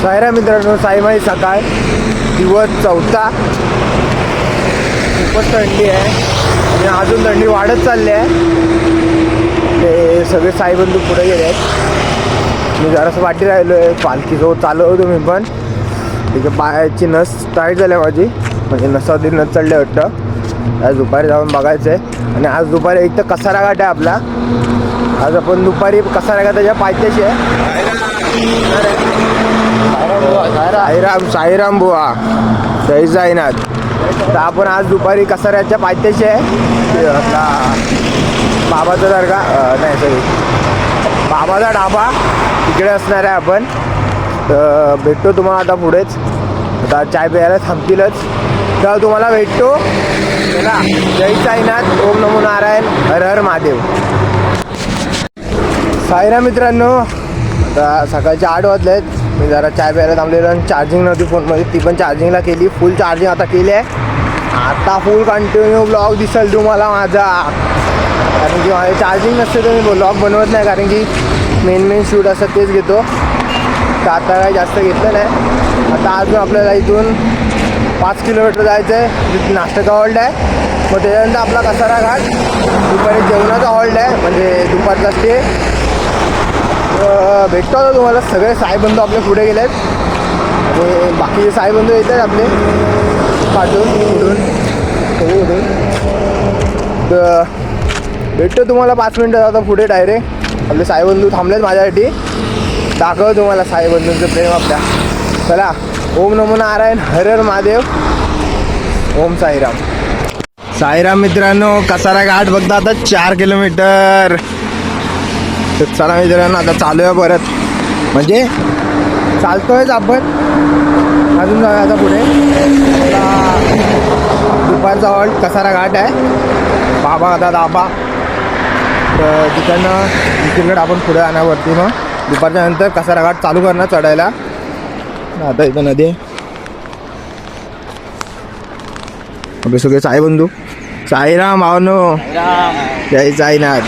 सायरा मित्रांनो, साईमाई सकाळ, दिवस चौथा. खूपच थंडी आहे आणि अजून थंडी वाढत चालली आहे. ते सगळे साईबंधू पुढे गेले आहेत. मी जरासं वाटी राहिलो आहे. पालखीजवळ चालू होतो मी पण. तिथे पायाची नस टाईट झाली माझी, म्हणजे नसावधी नस चढले वाटतं. आज दुपारी जाऊन बघायचं आहे. आणि आज दुपारी एक तर कसारा घाट आहे आपला. आज आपण दुपारी कसारा घाटाच्या पायथ्याशी आहे. साईराम बुवा जय साईनाथ. तर आपण आज दुपारी कसाऱ्याच्या पायथ्याशी आहे. आपला बाबाचा दर्गा नाही सॉरी बाबाचा ढाबा तिकडे असणार आहे आपण. तर भेटतो तुम्हाला आता पुढेच. आता चाय प्यायला थांबतीलच, तर तुम्हाला भेटतो. चला, जय साईनाथ, ओम नमो नारायण, हर हर महादेव. साईराम मित्रांनो, आता सकाळचे 8 वाजले आहेत. मी जरा चाय प्यायला थांबलेलो आणि चार्जिंग नव्हती फोनमध्ये, ती पण चार्जिंगला केली. फुल चार्जिंग आता केली आहे. आता फुल कंटिन्यू ब्लॉग दिसेल तुम्हाला माझा. कारण की माझे चार्जिंग नसते तर मी ब्लॉग बनवत नाही, कारण की मेन शूट असं तेच घेतो. तर आता काही जास्त घेतलं नाही. आता अजून आपल्याला इथून 5 किलोमीटर जायचं आहे. नाश्त्याचा हॉल्ट आहे. मग त्याच्यानंतर आपला कसारा घाट. दुपारी जेवणाचा हॉल्ट आहे, म्हणजे दुपारचा स्टे. भेटतो आता तुम्हाला. सगळे साईबंधू आपले पुढे गेले आहेत आणि बाकीचे साईबंधू येत आहेत आपले पाठवून पुढून सगळीकडून. तर भेटतो तुम्हाला 5 मिनटं आता पुढे डायरेक्ट. आपले साईबंधू थांबलेत माझ्यासाठी. दाखव तुम्हाला साईबंधूंचं प्रेम आपल्या. चला, ओम नमो नारायण, हर हर महादेव, ओम साईराम. साईराम मित्रांनो, कसारा घाट बघता आता 4 किलोमीटर. तर चला मित्रांनो, आता चालू आहे परत, म्हणजे चालतोयच आपण. अजून जाऊया आता पुढे. आता दुपारचा हॉल्ट कसारा घाट आहे, बाबा आता दाबा. तर तिकडं आपण पुढे आणण्यावरती मग दुपारच्या नंतर कसारा घाट चालू करणार चढायला. आता इथं नदी आहे. आपले सगळे साईबंधू. साईराम भावनो, जय साईनाथ.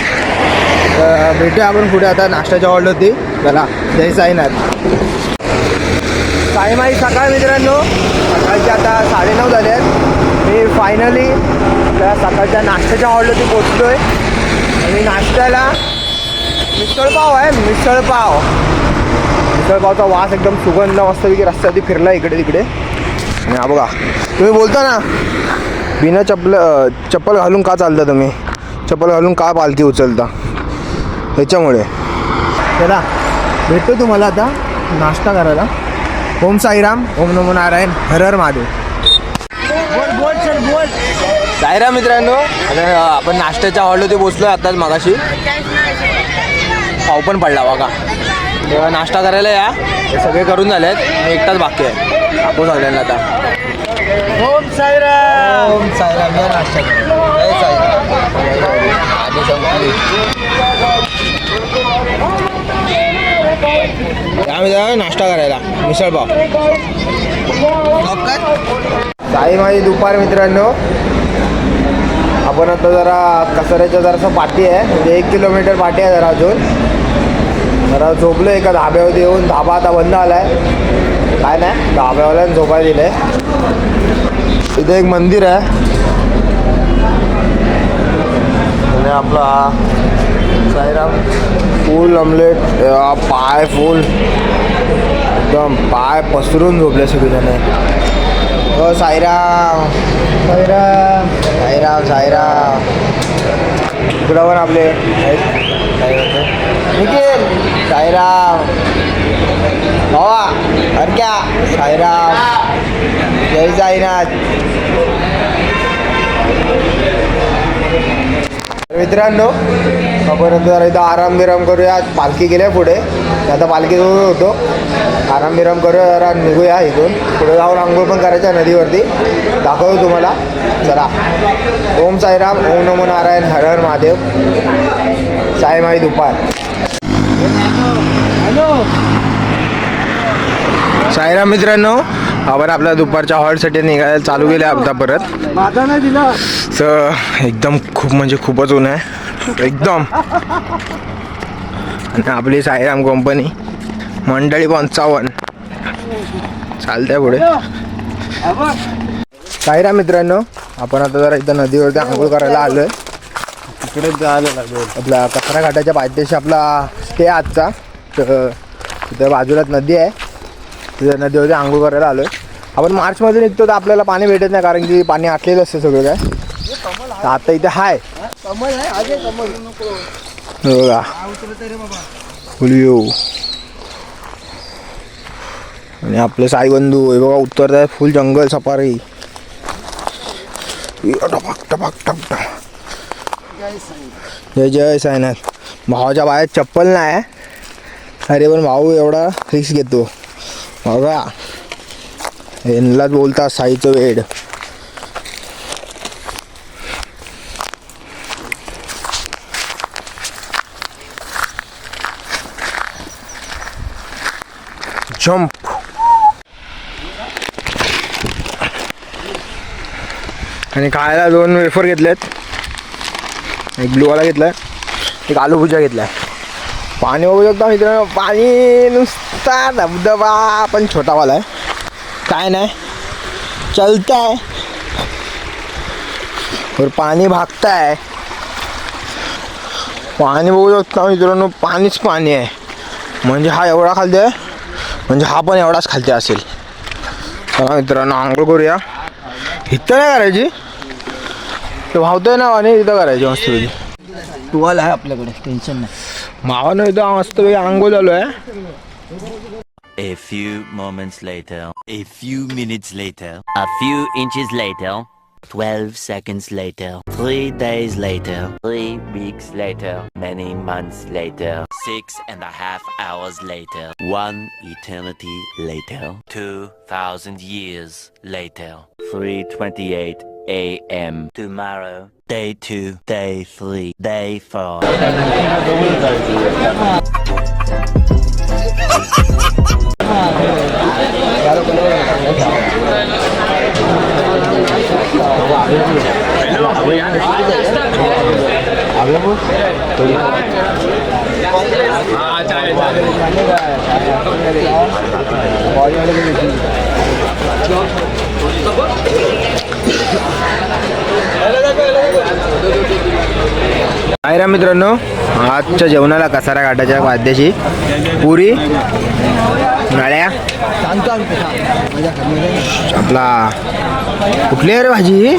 तर भेटूया आपण पुढे आता नाश्त्याच्या हॉल्टवरती. चला, जय साईनाथ. साईमाई सकाळ मित्रांनो, सकाळचे आता 9:30 झाले आहेत. मी फायनली त्या सकाळच्या नाश्त्याच्या हॉल्टवरती पोचलो आहे. आणि नाश्त्याला मिसळपाव आहे. मिसळपावचा वास एकदम सुगंध मस्तपैकी रस्त्यावरती फिरला इकडे तिकडे. आणि हा बघा, तुम्ही बोलता ना बिना चप्पल घालून का चालता तुम्ही, चप्पल घालून का पालखी उचलता, ह्याच्यामुळे. चला, भेटतो तुम्हाला आता नाश्ता करायला. ओम साईराम, ओम नमो नारायण, हर हर महादेव. साईराम मित्रांनो, आता आपण नाश्त्याच्या हॉलवरती पोचलो आताच मगाशी. पाव पण पडला बघा. तेव्हा नाश्ता करायला या. हे सगळे करून झाले आहेत, मी एकटाच बाकी आहे. आपण सगळ्यांना आता ओम साईराम, ओम साईराम. या नाश्ता जय साईराम. आधी संपली. आम्ही नाश्ता करायला मिसळपाव. साई माझी दुपार मित्रांनो. आपण आता जरा कसाऱ्याच्या जरासं पाठी आहे, म्हणजे 1 किलोमीटर पाठी आहे. जरा झोपलो एका धाब्यावरती येऊन. धाबा आता बंद आला आहे. काय नाही, धाब्यावाल्यानं झोपायला दिलं आहे. इथे एक मंदिर आहे आणि आपला साईराम. फुल ऑमलेट, पाय फुल एकदम पाय पसरून झोपले सगळेजण. हो साईराम, साईराम, साईराम, साईराम. इकडं पण आपले निखिल, साईराम भावा, हरक्या, साईराम, जय साईनाथ. मित्रांनो, आपण जरा इथं आराम करूया. पालखी गेल्या पुढे, आता पालखीजवळ होतो. आराम करूया, जरा निघूया इथून. पुढे जाऊन आंघोळ पण करायच्या नदीवरती. दाखवतो तुम्हाला. चला, ओम साईराम, ओम नमो नारायण, हर हर महादेव. साईमाई दुपार. साईराम मित्रांनो, आपण आपल्या दुपारच्या हॉल्टसाठी निघायला चालू केले आता परत. तर एकदम खूप म्हणजे खूपच ऊन आहे एकदम. आणि आपली साईराम कंपनी मंडळी 55. चालतंय पुढे. काय रा मित्रांनो, आपण आता जरा इथं नदीवरती आंघोळ करायला आलोय. तिकडे जायला लागलो. आपला कचरा घाटाच्या पायथ्याशी आपला स्टे आजचा. तर तिथं बाजूलाच नदी आहे, तिथं नदीवरती आंघोळ करायला आलोय. आपण मार्चमध्ये निघतो तर आपल्याला पाणी भेटत नाही, कारण की पाणी आटलेलं असतं सगळं काय. तर आता इथे हाय बघा फुल येऊ. आणि आपले साईबंधू हे बघा उतरत फुल जंगल सफारी. टपक टपक टपक. जय जय साईनाथ. भावाच्या बाहेर चप्पल नाही, अरे पण भाऊ एवढा रिस्क घेतो बघा. यांनाच बोलतात साईचं वेड. जंप. आणि खायला 2 वेफर घेतलेत, एक ब्लूवाला घेतलाय, एक आलू भुजा घेतलाय. पाणी बघू शकता मित्रांनो, पाणी नुसता धबधबा पण छोटावाला आहे, काय नाही चलताय और पाणी भागताय. पाणी बघू शकता मित्रांनो, पाणीच पाणी आहे. म्हणजे हा एवढा खालते आहे, म्हणजे हा पण एवढाच खालते असेल. चला मित्रांनो आंघोळ करूया. इथं नाही करायची, तो भावतोय ना आणि इथं करायची मस्त पैकी. टुवाल आहे आपल्याकडे, टेन्शन नाही. मावानं इथं मस्त पैकी आंघोळ चालू आहे. A few moments later, a few minutes later, a few inches later, 12 seconds later, 3 days later, 3 weeks later, many months later, 6.5 hours later, 1 eternity later, 2,000 years later, 3:28 a.m. tomorrow, day 2, day 3, day 4. काय रा मित्रांनो, आजच्या जेवणाला कसारा घाटाच्या पायथ्याशी पुरी, नळ्या, आपला कुठली आहे रे भाजी,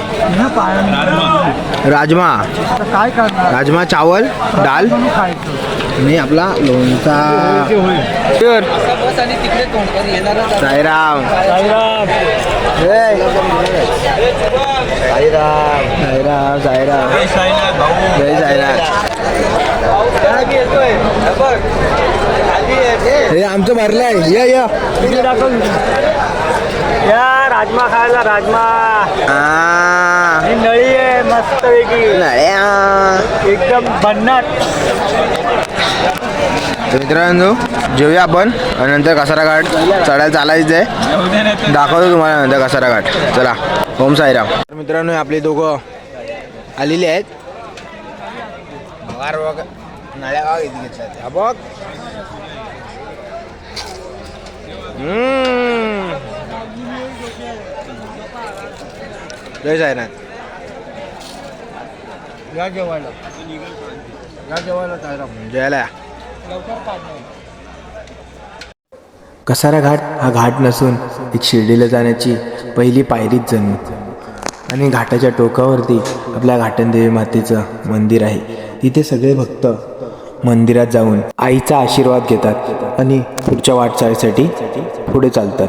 राजमा, काय करणार, राजमा चावल डाल आणि आपला लोणचा. साईराम साईराम साईराम साईराम जय साईराम. हे आमचं भरलंय. या राजमा खायला, राजमा नळी आहे मस्त वेगळी, नळ्या एकदम भन्नाट. तर मित्रांनो जेवूया आपण आणि नंतर कसारा घाट चढायला चालायचं आहे. दाखवतो तुम्हाला नंतर कसारा घाट. चला ओम साईराम. तर मित्रांनो आपले दोघं आलेले आहेत. नळ्या गाव इथे घेतल्या बघ. जय साईनाथ. या जेवायला, या जेवायला साईराम. जयला. कसारा घाट हा घाट नसून एक शिर्डीला जाण्याची पहिली पायरीच जणू. आणि घाटाच्या टोकावरती आपल्या घाटनदेवी मातेचं मंदिर आहे. तिथे सगळे भक्त मंदिरात जाऊन आईचा आशीर्वाद घेतात आणि पुढच्या वाटचालीसाठी पुढे चालतात.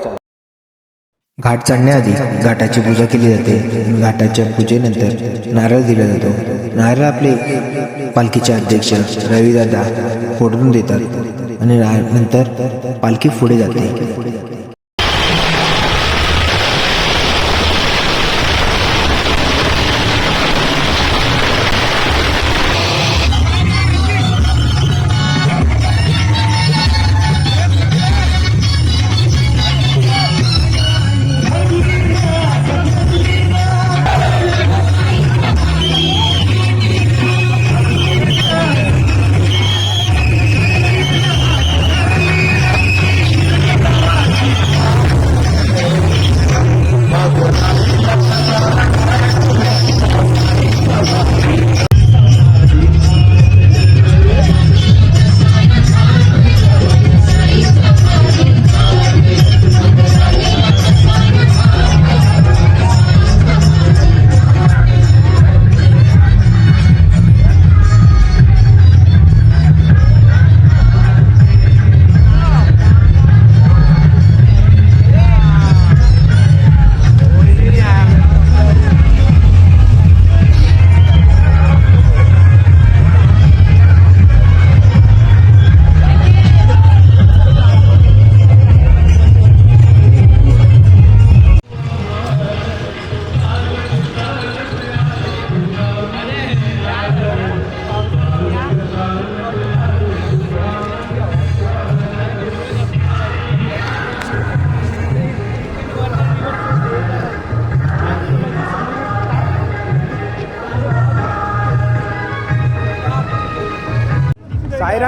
घाट चढण्याआधी घाटाची पूजा केली जाते. घाटाच्या पूजेनंतर नारळ दिला जातो. नारळ आपले पालखीचे अध्यक्ष रविदादा फोडून देतात आणि नंतर पालखी पुढे जाते.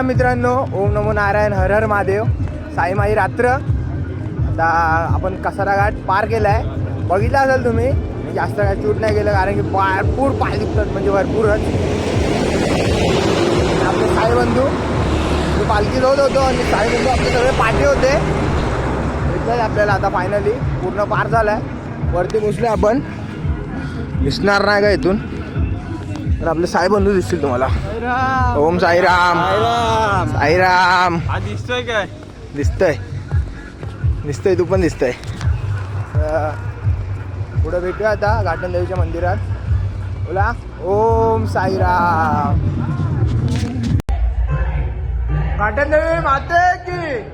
राम मित्रांनो, ओम नमो नारायण, हर हर महादेव. साई माई रात्र. आता आपण कसारा घाट पार केला आहे. बघितला असेल तुम्ही. मी जास्त काय शूट नाही केलं कारण की भरपूर पाय दुखतात, म्हणजे भरपूरच. आपले साईबंधू पालखी जात होतो आणि साईबंधू आपले सगळे पाठी होते. इथलंच आपल्याला आता फायनली पूर्ण पार झाला आहे. वरती बसले आपण. दिसणार नाही का इथून, तर आपले साईबंधू दिसतील तुम्हाला. ओम साईराम. साईराम. हा दिसतोय काय? दिसतंय दिसतंय, तू पण दिसतंय. पुढे भेटूया आता घाटन देवीच्या मंदिरात. बोला ओम साईराम. घाटन देवी माते की.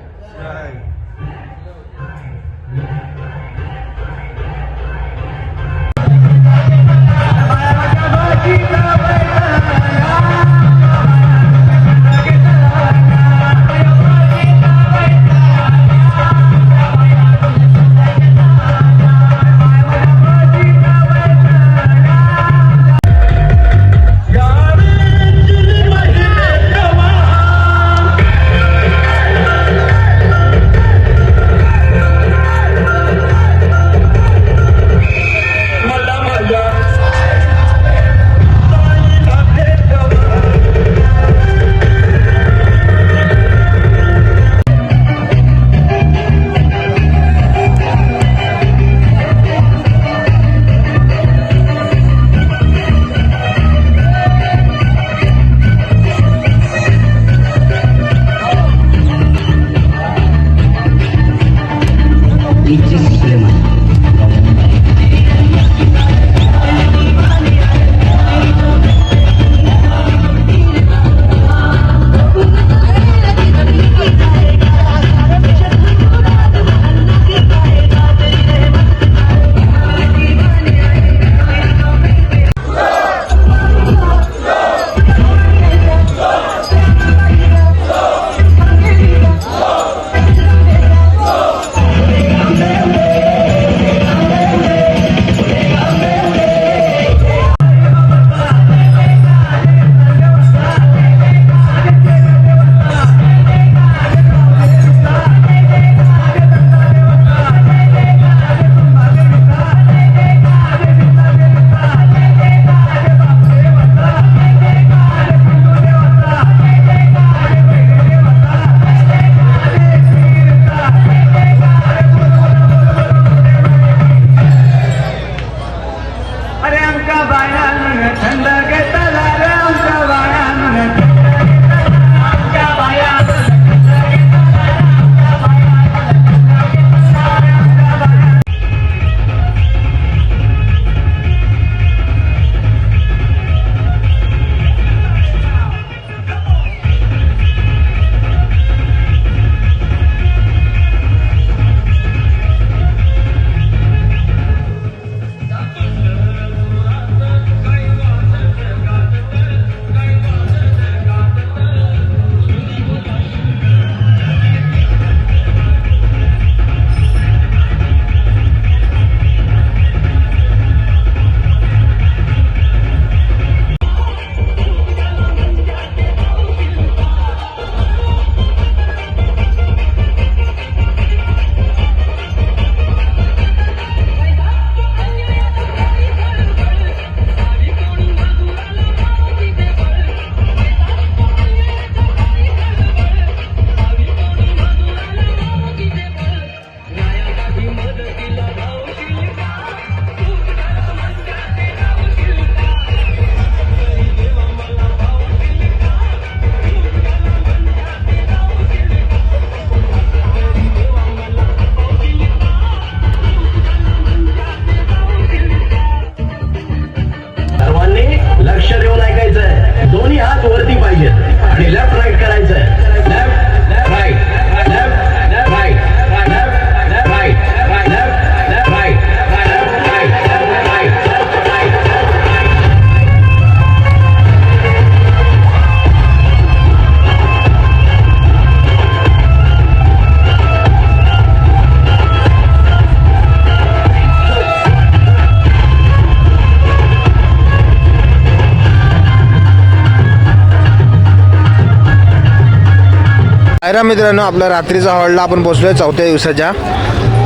सायरा मित्रांनो, आपला रात्रीचा हॉलला आपण पोहोचलोय 4थ्या दिवसाच्या.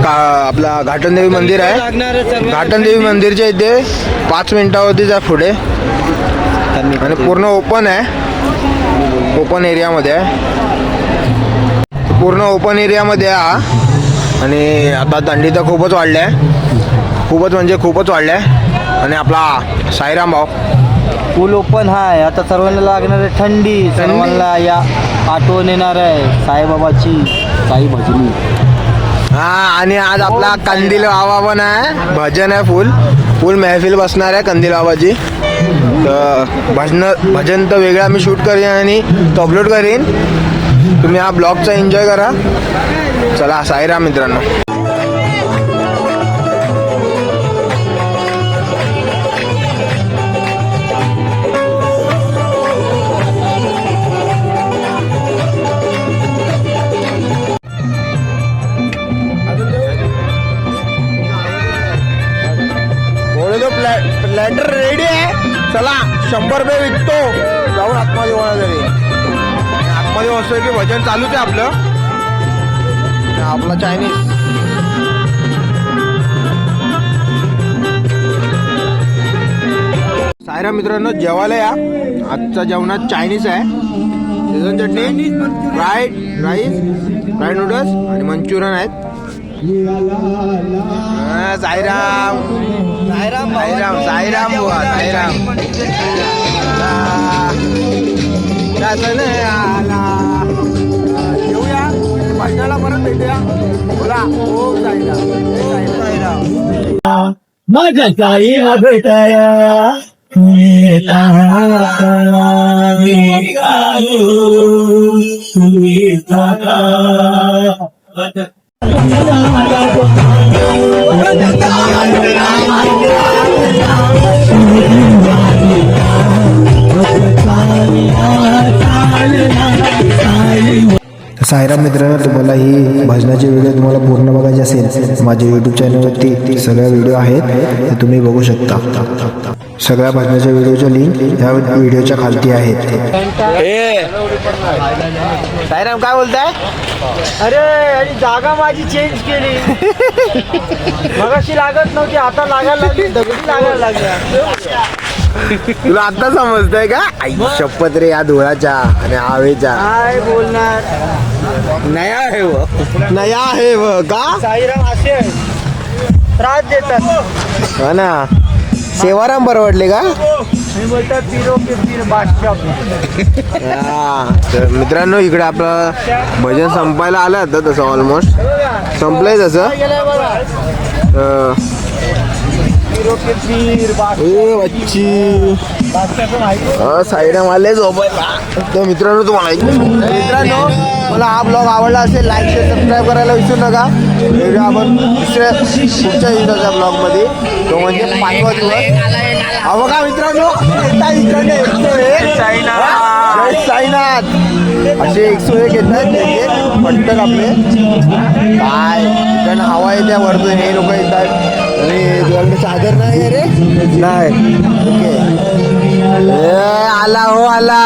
आपला घाटनदेवी मंदिर आहे. घाटनदेवी मंदिरच्या इथे 5 मिनिटावरतीच आहे पुढे आणि पूर्ण ओपन आहे. ओपन एरियामध्ये आहे. पूर्ण ओपन एरियामध्ये आहे आणि आता थंडी तर खूपच वाढली आहे. खूपच म्हणजे खूपच वाढली आहे. आणि आपला साईराम भाऊ पूल ओपन आहे. आता सर्वांना लागणार आहे थंडी. सर्वांना या आठवण येणार आहे साईबाबाची, साई भजनी. हा, आणि आज आपला कंदील बाबा पण आहे. भजन आहे. फुल महफिल बसणार आहे कंदील बाबाची. तर भजन तर वेगळा मी शूट करीन आणि तो अपलोड करीन. तुम्ही हा ब्लॉगचा एन्जॉय करा. चला, साईराम मित्रांनो. लॅटर रेडी आहे. चला, 100 रुपये विकतो. जाऊन आतमध्ये होणार तरी. आतमध्ये बसतोय की भजन चालूच आहे आपलं. आपला चायनीज. सायरा मित्रांनो, जेवायला या. आजच्या जेवणात चायनीज आहे. शेजवान चटणी, फ्राईड राईस, फ्राईड नूडल्स आणि मंचुरियन आहेत. साईराम साईराम साईराम साईराम बुवा साईराम. येऊया भाषणाला परत भेटूया. बोला ओ साईराम साईराम. माझ्या साईला भेटाया सायराम मित्रांनो, तुम्हाला ही भजनाची व्हिडिओ तुम्हाला पूर्ण बघायची असेल, माझ्या यूट्यूब चॅनलवरती सगळ्या व्हिडिओ आहेत, ते तुम्ही बघू शकता. सगळ्या भजनाच्या व्हिडिओच्या लिंक ह्या व्हिडिओच्या खालती आहेत. साईराम काय बोलताय? अरे आणि जागा माझी चेंज केली. मगाशी लागत नव्हती, आता लागायला लागली. दगडी लागायला लागल्या. तुला आता समजतंय का? आई शपथ रे, या धुळाच्या आणि हवेच्या. काय बोलणार. नया आहे व नया आहे व का? साईराम असे त्रास देतात. हा ना, सेवाराम परवडले का? मी बोलतात पिरो के पीर बादशाह. तर मित्रांनो, इकडे आपलं भजन संपायला आलं होतं. तसं ऑलमोस्ट संपलंय तसं. साईराम आले झोपायला. तर मित्रांनो, मित्रांनो, मला हा ब्लॉग आवडला असेल, लाईक शेअर सबस्क्राईब करायला विसरू नका. भेटूया आपण पुढच्या दिवसाच्या ब्लॉगमध्ये, तो म्हणजे 5वा दिवस. हा बघा मित्रांनो, साईनाथ असे 101 येत आहेत. पट्टक आपले काय कारण हवा येत्या वरतून हे लोक येतात. आणि तुझ्याकडे चादर नाही रे? नाही. ओके, आला हो आला.